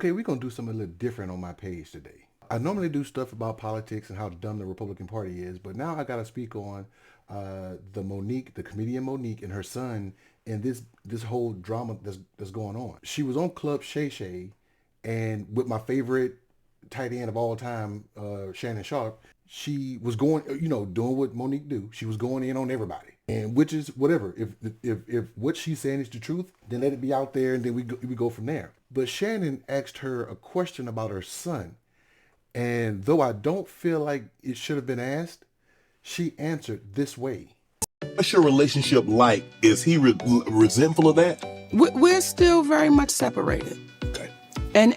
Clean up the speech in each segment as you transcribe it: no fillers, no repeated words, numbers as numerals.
Okay, we're going to do something a little different on my page today. I normally do stuff about politics and how dumb the Republican Party is, but now I got to speak on the comedian Monique and her son, and this whole drama that's going on. She was on Club Shay Shay, and with my favorite tight end of all time, Shannon Sharp, she was going, doing what Monique do. She was going in on everybody, and which is whatever. If what she's saying is the truth, then let it be out there, and then we go from there. But Shannon asked her a question about her son, and though I don't feel like it should have been asked, she answered this way. What's your relationship like? Is he resentful of that? We're still very much separated. Okay. And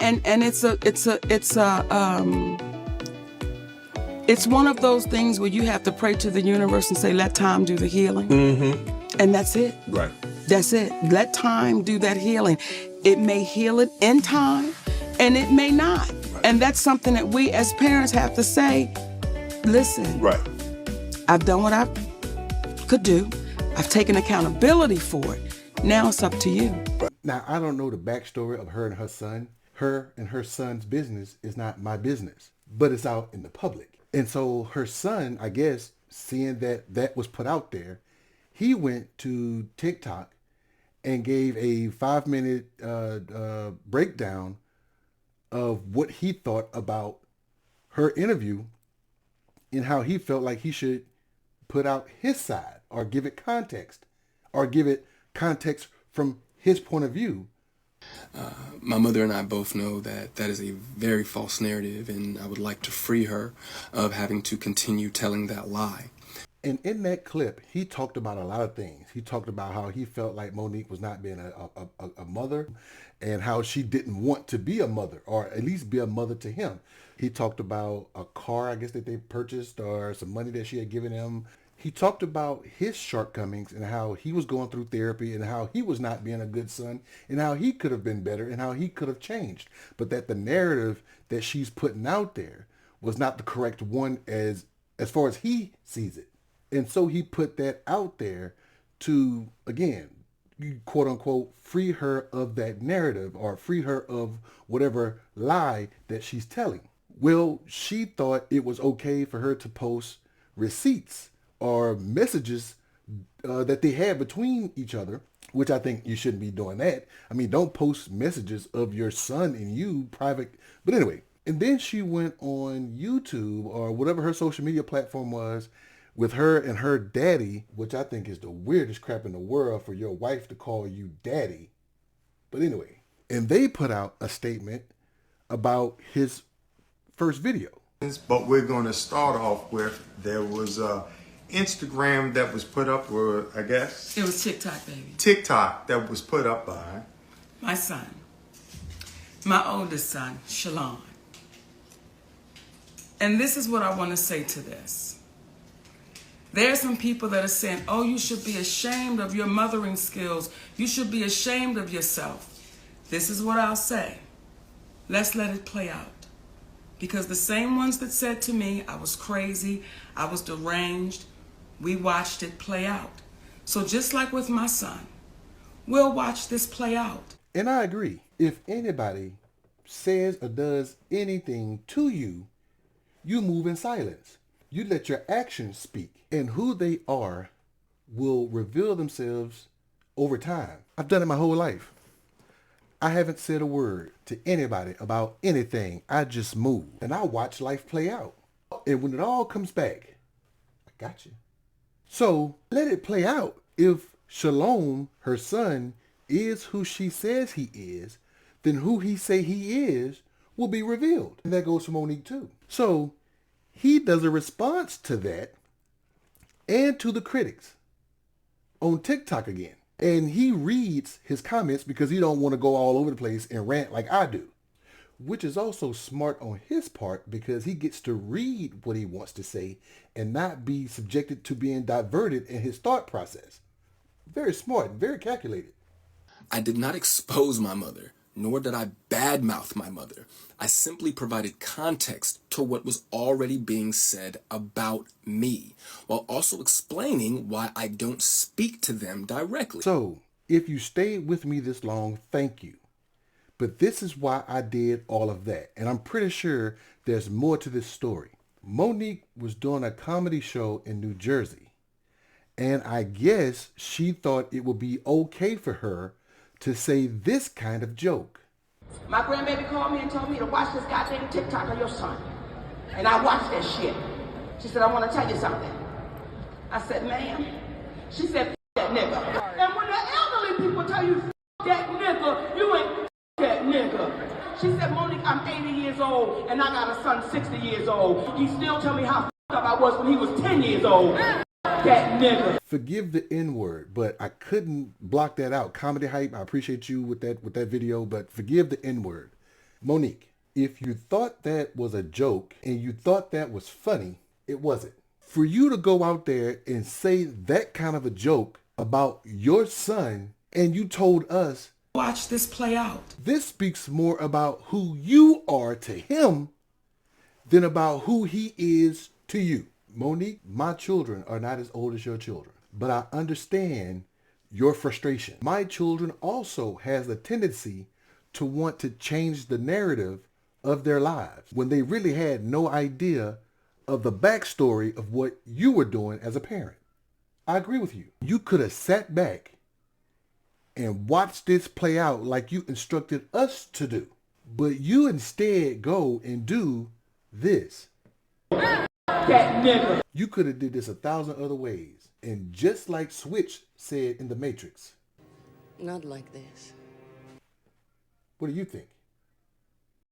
it's one of those things where you have to pray to the universe and say, let time do the healing. Mm-hmm. And that's it. Right. That's it. Let time do that healing. It may heal it in time, and it may not. Right. And that's something that we as parents have to say, listen. Right. I've done what I could do. I've taken accountability for it. Now it's up to you. Now, I don't know the backstory of her and her son. Her and her son's business is not my business, but it's out in the public. And so her son, I guess, seeing that was put out there, he went to TikTok and gave a 5-minute breakdown of what he thought about her interview and how he felt like he should put out his side or give it context from his point of view. My mother and I both know that that is a very false narrative, and I would like to free her of having to continue telling that lie. And in that clip, he talked about a lot of things. He talked about how he felt like Monique was not being a mother, and how she didn't want to be a mother, or at least be a mother to him. He talked about a car, I guess, that they purchased, or some money that she had given him. He talked about his shortcomings and how he was going through therapy and how he was not being a good son and how he could have been better and how he could have changed. But that the narrative that she's putting out there was not the correct one as far as he sees it. And so he put that out there to, again, quote unquote, free her of that narrative or free her of whatever lie that she's telling. Well, she thought it was okay for her to post receipts or messages that they had between each other, which I think you shouldn't be doing that. I mean, don't post messages of your son and you private. But anyway, and then she went on YouTube or whatever her social media platform was with her and her daddy, which I think is the weirdest crap in the world for your wife to call you daddy. But anyway, and they put out a statement about his first video. But we're going to start off with, there was Instagram that was put up, or I guess? It was TikTok, baby. TikTok that was put up by? My son. My oldest son, Shalon. And this is what I want to say to this. There are some people that are saying, oh, you should be ashamed of your mothering skills. You should be ashamed of yourself. This is what I'll say. Let's let it play out. Because the same ones that said to me, I was crazy, I was deranged, we watched it play out. So just like with my son, we'll watch this play out. And I agree. If anybody says or does anything to you, you move in silence. You let your actions speak. And who they are will reveal themselves over time. I've done it my whole life. I haven't said a word to anybody about anything. I just move. And I watch life play out. And when it all comes back, I got you. So let it play out. If Shalom, her son, is who she says he is, then who he say he is will be revealed. And that goes for Monique too. So he does a response to that and to the critics on TikTok again. And he reads his comments because he don't want to go all over the place and rant like I do, which is also smart on his part because he gets to read what he wants to say and not be subjected to being diverted in his thought process. Very smart, very calculated. I did not expose my mother, nor did I badmouth my mother. I simply provided context to what was already being said about me, while also explaining why I don't speak to them directly. So, if you stayed with me this long, thank you. But this is why I did all of that. And I'm pretty sure there's more to this story. Monique was doing a comedy show in New Jersey. And I guess she thought it would be okay for her to say this kind of joke. My grandbaby called me and told me to watch this goddamn TikTok of your son. And I watched that shit. She said, I want to tell you something. I said, ma'am. She said, that nigga. And when the elderly people tell you, that nigga, you ain't that nigga. She said, Monique, I'm 80 years old and I got a son 60 years old. He still tell me how up I was when he was 10 years old. That nigga. Forgive the N-word, but I couldn't block that out. Comedy Hype, I appreciate you with that video, but forgive the N-word. Monique, if you thought that was a joke and you thought that was funny, it wasn't. For you to go out there and say that kind of a joke about your son and you told us, Watch this play out. this speaks more about who you are to him than about who he is to you. Monique, my children are not as old as your children, but I understand your frustration. My children also has a tendency to want to change the narrative of their lives when they really had no idea of the backstory of what you were doing as a parent. I agree with you. You could have sat back and watched this play out like you instructed us to do, but you instead go and do this. That nigga. You could have did this 1,000 other ways. And just like Switch said in The Matrix. Not like this. What do you think?